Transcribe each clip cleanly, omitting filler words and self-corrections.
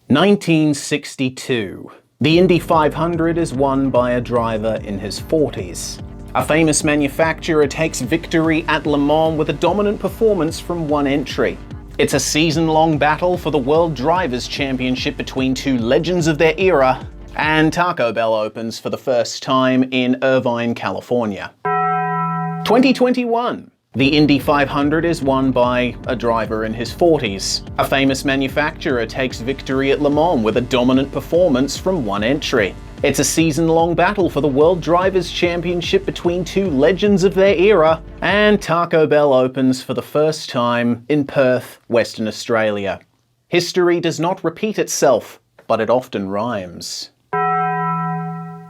1962. The Indy 500 is won by a driver in his 40s. A famous manufacturer takes victory at Le Mans with a dominant performance from one entry. It's a season-long battle for the World Drivers' Championship between two legends of their era, and Taco Bell opens for the first time in Irvine, California. 2021. The Indy 500 is won by a driver in his 40s. A famous manufacturer takes victory at Le Mans with a dominant performance from one entry. It's a season-long battle for the World Drivers' Championship between two legends of their era, and Taco Bell opens for the first time in Perth, Western Australia. History does not repeat itself, but it often rhymes.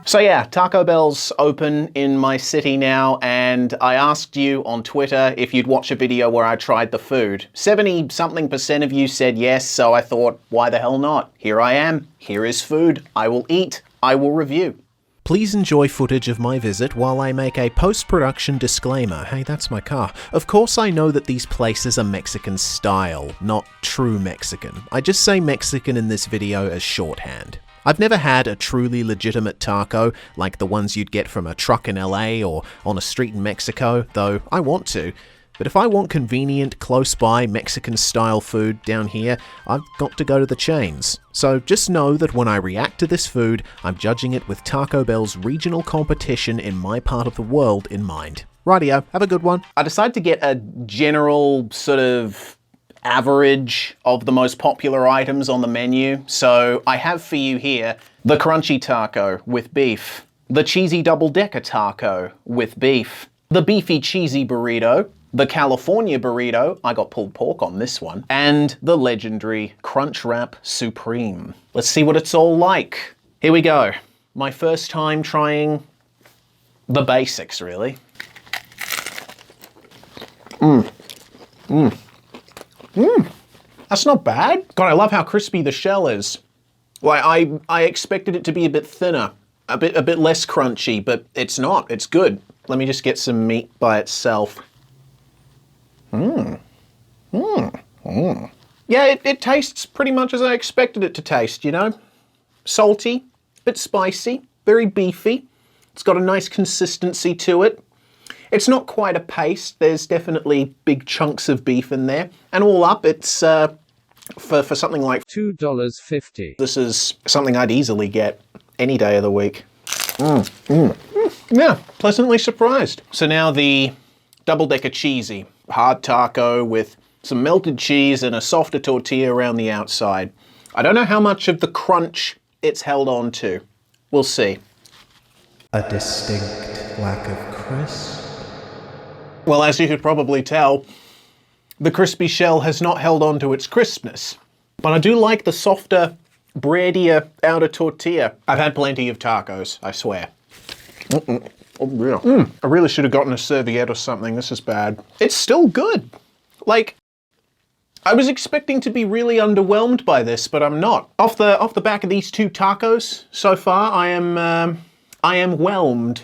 So yeah, Taco Bell's open in my city now, and I asked you on Twitter if you'd watch a video where I tried the food. 70-something% of you said yes, so I thought, why the hell not? Here I am. Here is food. I will eat. I will review. Please enjoy footage of my visit while I make a post-production disclaimer. Hey, that's my car. Of course I know that these places are Mexican style, not true Mexican. I just say Mexican in this video as shorthand. I've never had a truly legitimate taco, like the ones you'd get from a truck in LA or on a street in Mexico, though I want to. But if I want convenient, close-by Mexican-style food down here, I've got to go to the chains. So just know that when I react to this food, I'm judging it with Taco Bell's regional competition in my part of the world in mind. Rightio, have a good one. I decided to get a general sort of average of the most popular items on the menu. So I have for you here the crunchy taco with beef, the cheesy double-decker taco with beef, the beefy cheesy burrito, the California burrito, I got pulled pork on this one, and the legendary Crunchwrap Supreme. Let's see what it's all like. Here we go. My first time trying the basics, really. That's not bad. God, I love how crispy the shell is. Like, I expected it to be a bit thinner, a bit less crunchy, but it's not. It's good. Let me just get some meat by itself. Yeah, it tastes pretty much as I expected it to taste, you know? Salty, bit spicy, very beefy. It's got a nice consistency to it. It's not quite a paste. There's definitely big chunks of beef in there. And all up, it's, for something like $2.50. This is something I'd easily get any day of the week. Yeah, pleasantly surprised. So now the double-decker cheesy. Hard taco with some melted cheese and a softer tortilla around the outside. I don't know how much of the crunch it's held on to. We'll see. A distinct lack of crisp. Well, as you could probably tell, the crispy shell has not held on to its crispness. But I do like the softer, breadier outer tortilla. I've had plenty of tacos, I swear. Oh, yeah. I really should have gotten a serviette or something. This is bad. It's still good. Like, I was expecting to be really underwhelmed by this, but I'm not. Off the back of these two tacos so far, I am whelmed.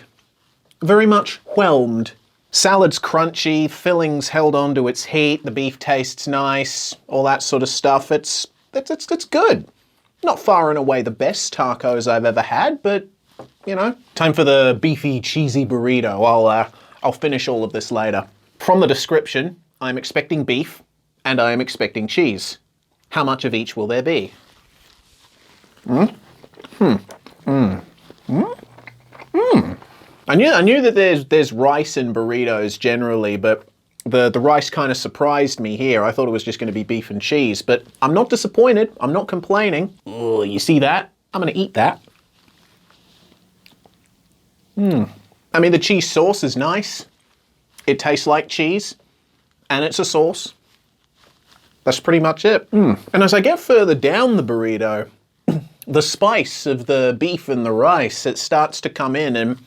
Very much whelmed. Salad's crunchy, filling's held on to its heat, the beef tastes nice, all that sort of stuff. It's good. Not far and away the best tacos I've ever had, but you know. Time for the beefy, cheesy burrito. I'll finish all of this later. From the description, I'm expecting beef, and I am expecting cheese. How much of each will there be? I knew that there's rice in burritos generally, but the rice kind of surprised me here. I thought it was just going to be beef and cheese, but I'm not disappointed. I'm not complaining. Oh, you see that? I'm going to eat that. I mean, the cheese sauce is nice. It tastes like cheese, and it's a sauce. That's pretty much it. And as I get further down the burrito, the spice of the beef and the rice, it starts to come in, and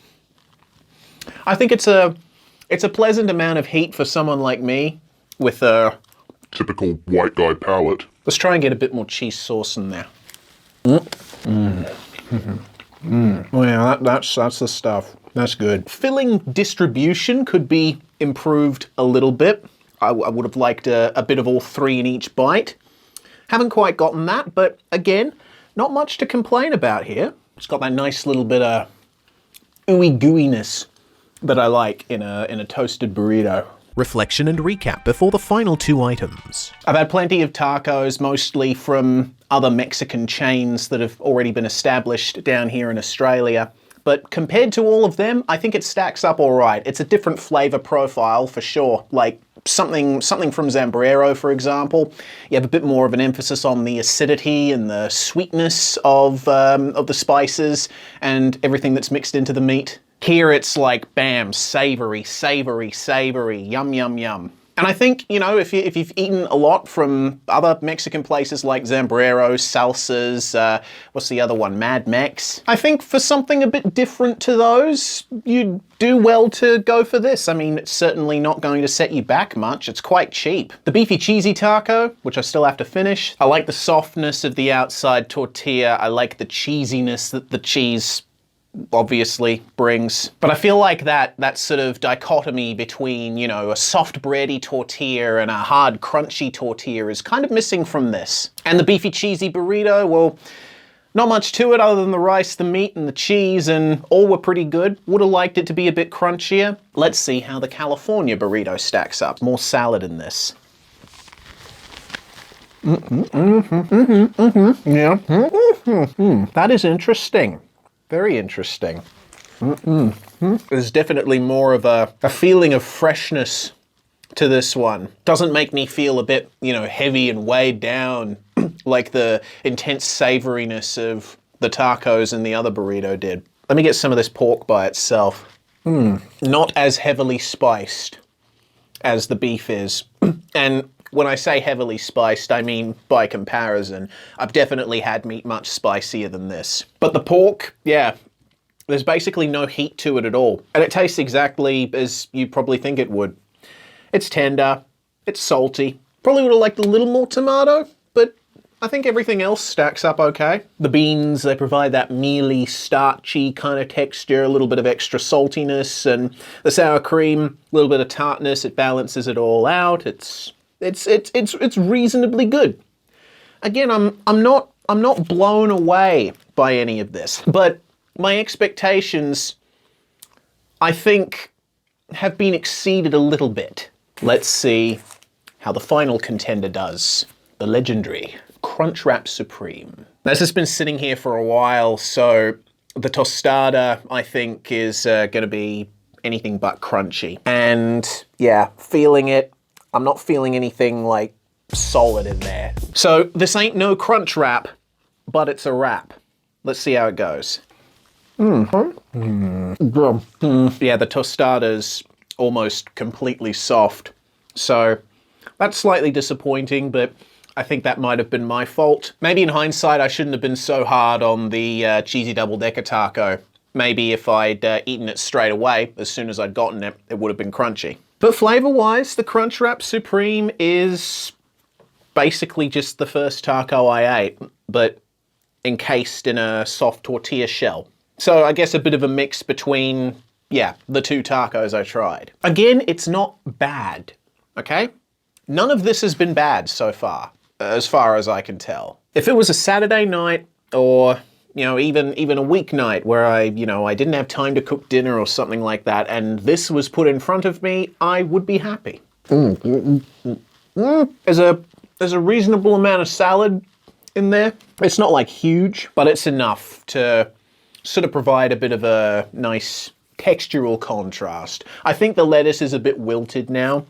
I think it's a pleasant amount of heat for someone like me with a typical white guy palate. Let's try and get a bit more cheese sauce in there. Oh yeah, that's the stuff. That's good. Filling distribution could be improved a little bit. I would have liked a bit of all three in each bite. Haven't quite gotten that, but again, not much to complain about here. It's got that nice little bit of ooey gooiness that I like in a toasted burrito. Reflection and recap before the final 2 items. I've had plenty of tacos, mostly from other Mexican chains that have already been established down here in Australia. But compared to all of them, I think it stacks up all right. It's a different flavor profile for sure. Like something from Zambrero, for example. You have a bit more of an emphasis on the acidity and the sweetness of the spices and everything that's mixed into the meat. Here it's like, bam, savory, savory, savory, yum, yum, yum. And I think, you know, if you've eaten a lot from other Mexican places like Zambrero, Salsas, what's the other one, Mad Mex, I think for something a bit different to those, you'd do well to go for this. I mean, it's certainly not going to set you back much. It's quite cheap. The beefy cheesy taco, which I still have to finish. I like the softness of the outside tortilla. I like the cheesiness that the cheese obviously brings. But I feel like that sort of dichotomy between, you know, a soft bready tortilla and a hard crunchy tortilla is kind of missing from this. And the beefy cheesy burrito, well, not much to it other than the rice, the meat, and the cheese, and all were pretty good. Would have liked it to be a bit crunchier. Let's see how the California burrito stacks up. More salad in this. Yeah. That is interesting. Very interesting. There's definitely more of a feeling of freshness to this one. Doesn't make me feel a bit, you know, heavy and weighed down like the intense savoriness of the tacos and the other burrito did. Let me get some of this pork by itself. Not as heavily spiced as the beef is. And when I say heavily spiced, I mean by comparison. I've definitely had meat much spicier than this. But the pork, yeah, there's basically no heat to it at all. And it tastes exactly as you probably think it would. It's tender, it's salty. Probably would have liked a little more tomato, but I think everything else stacks up okay. The beans, they provide that mealy, starchy kind of texture, a little bit of extra saltiness, and the sour cream, a little bit of tartness, it balances it all out. It's reasonably good. Again, I'm not blown away by any of this, but my expectations, I think, have been exceeded a little bit. Let's see how the final contender does. The legendary Crunchwrap Supreme. This has been sitting here for a while, so the tostada, I think, is going to be anything but crunchy. And yeah, feeling it. I'm not feeling anything like solid in there. So this ain't no crunch wrap, but it's a wrap. Let's see how it goes. Yeah, the tostada's almost completely soft. So that's slightly disappointing, but I think that might have been my fault. Maybe in hindsight, I shouldn't have been so hard on the cheesy double-decker taco. Maybe if I'd eaten it straight away, as soon as I'd gotten it, it would have been crunchy. But flavor-wise, the Crunchwrap Supreme is basically just the first taco I ate, but encased in a soft tortilla shell. So I guess a bit of a mix between, yeah, the two tacos I tried. Again, it's not bad, okay? None of this has been bad so far as I can tell. If it was a Saturday night or, you know, even a weeknight where I didn't have time to cook dinner or something like that, and this was put in front of me, I would be happy. There's a reasonable amount of salad in there. It's not like huge, but it's enough to sort of provide a bit of a nice textural contrast. I think the lettuce is a bit wilted now,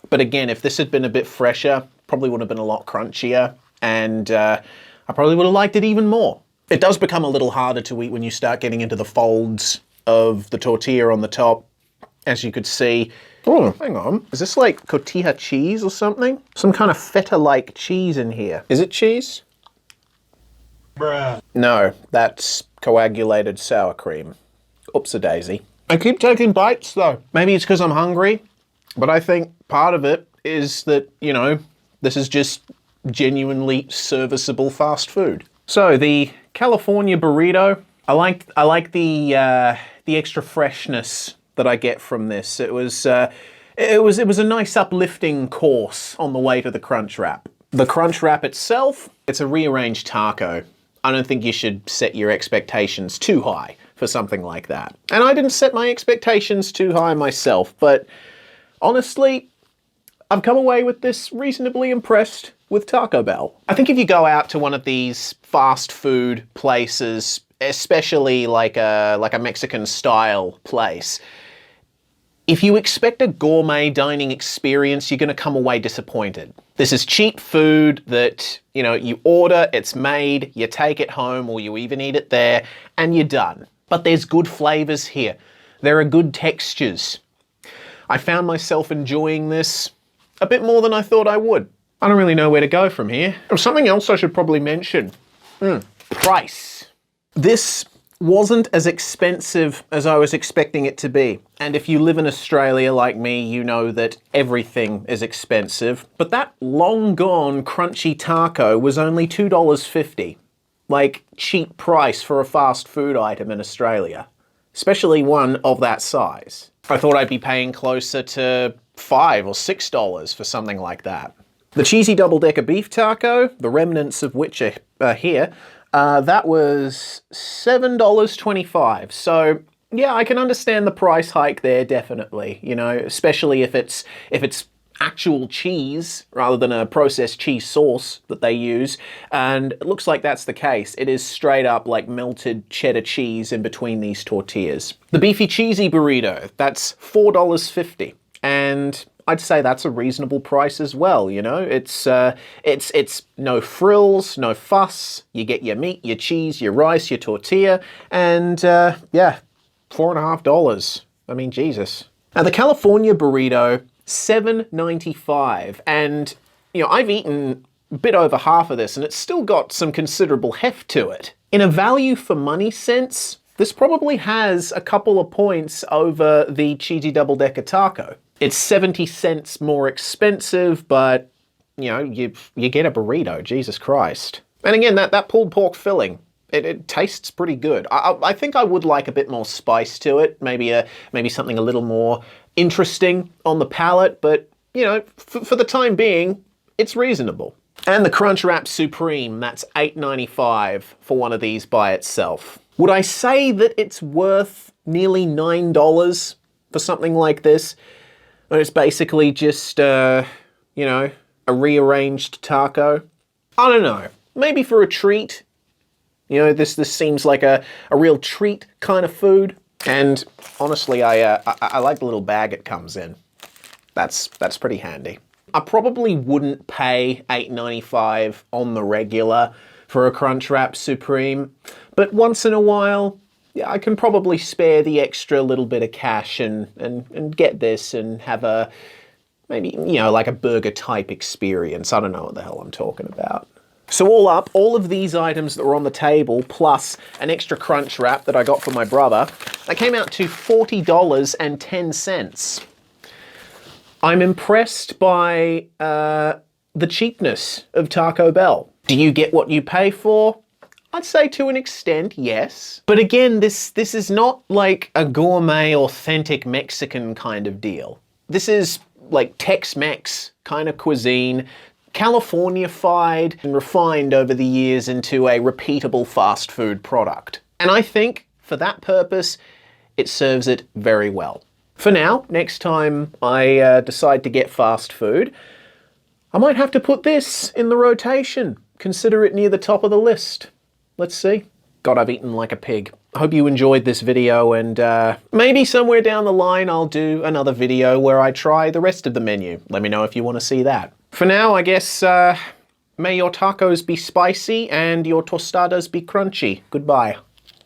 but again, if this had been a bit fresher, probably would have been a lot crunchier, and I probably would have liked it even more. It does become a little harder to eat when you start getting into the folds of the tortilla on the top, as you could see. Oh, hang on. Is this like cotija cheese or something? Some kind of feta-like cheese in here. Is it cheese? Bruh. No, that's coagulated sour cream. Oops-a-daisy. I keep taking bites though. Maybe it's because I'm hungry, but I think part of it is that, you know, this is just genuinely serviceable fast food. So the California burrito, I like the extra freshness that I get from this. It was a nice uplifting course on the way to the crunch wrap. The crunch wrap itself, it's a rearranged taco. I don't think you should set your expectations too high for something like that. And I didn't set my expectations too high myself, but honestly, I've come away with this reasonably impressed with Taco Bell. I think if you go out to one of these fast food places, especially like a Mexican style place, if you expect a gourmet dining experience, you're going to come away disappointed. This is cheap food that, you know, you order, it's made, you take it home, or you even eat it there, and you're done. But there's good flavors here. There are good textures. I found myself enjoying this a bit more than I thought I would. I don't really know where to go from here. Something else I should probably mention. Price. This wasn't as expensive as I was expecting it to be. And if you live in Australia like me, you know that everything is expensive. But that long gone crunchy taco was only $2.50. Like, cheap price for a fast food item in Australia. Especially one of that size. I thought I'd be paying closer to $5 or $6 for something like that. The cheesy double-decker beef taco, the remnants of which are here, that was $7.25. So yeah, I can understand the price hike there, definitely. You know, especially if it's actual cheese rather than a processed cheese sauce that they use. And it looks like that's the case. It is straight up like melted cheddar cheese in between these tortillas. The beefy cheesy burrito, that's $4.50. And I'd say that's a reasonable price as well, you know? It's no frills, no fuss. You get your meat, your cheese, your rice, your tortilla, and yeah, $4.50. I mean, Jesus. Now the California burrito, $7.95, and you know, I've eaten a bit over half of this, and it's still got some considerable heft to it. In a value for money sense, this probably has a couple of points over the cheesy double-decker taco. It's 70 cents more expensive, but, you know, you get a burrito, Jesus Christ. And again, that pulled pork filling, it tastes pretty good. I think I would like a bit more spice to it, maybe something a little more interesting on the palate, but, you know, for the time being, it's reasonable. And the Crunchwrap Supreme, that's $8.95 for one of these by itself. Would I say that it's worth nearly $9 for something like this? When it's basically just, you know, a rearranged taco? I don't know. Maybe for a treat. You know, this seems like a real treat kind of food. And honestly, I like the little bag it comes in. That's pretty handy. I probably wouldn't pay $8.95 on the regular for a Crunchwrap Supreme, but once in a while, yeah, I can probably spare the extra little bit of cash and get this and have a, maybe, you know, like a burger type experience. I don't know what the hell I'm talking about. So all up, all of these items that were on the table, plus an extra crunch wrap that I got for my brother, that came out to $40.10. I'm impressed by the cheapness of Taco Bell. Do you get what you pay for? I'd say to an extent, yes. But again, this is not like a gourmet, authentic Mexican kind of deal. This is like Tex-Mex kind of cuisine, California-fied and refined over the years into a repeatable fast food product. And I think, for that purpose, it serves it very well. For now, next time I decide to get fast food, I might have to put this in the rotation. Consider it near the top of the list. Let's see. God, I've eaten like a pig. I hope you enjoyed this video, and maybe somewhere down the line I'll do another video where I try the rest of the menu. Let me know if you want to see that. For now, I guess, may your tacos be spicy and your tostadas be crunchy. Goodbye.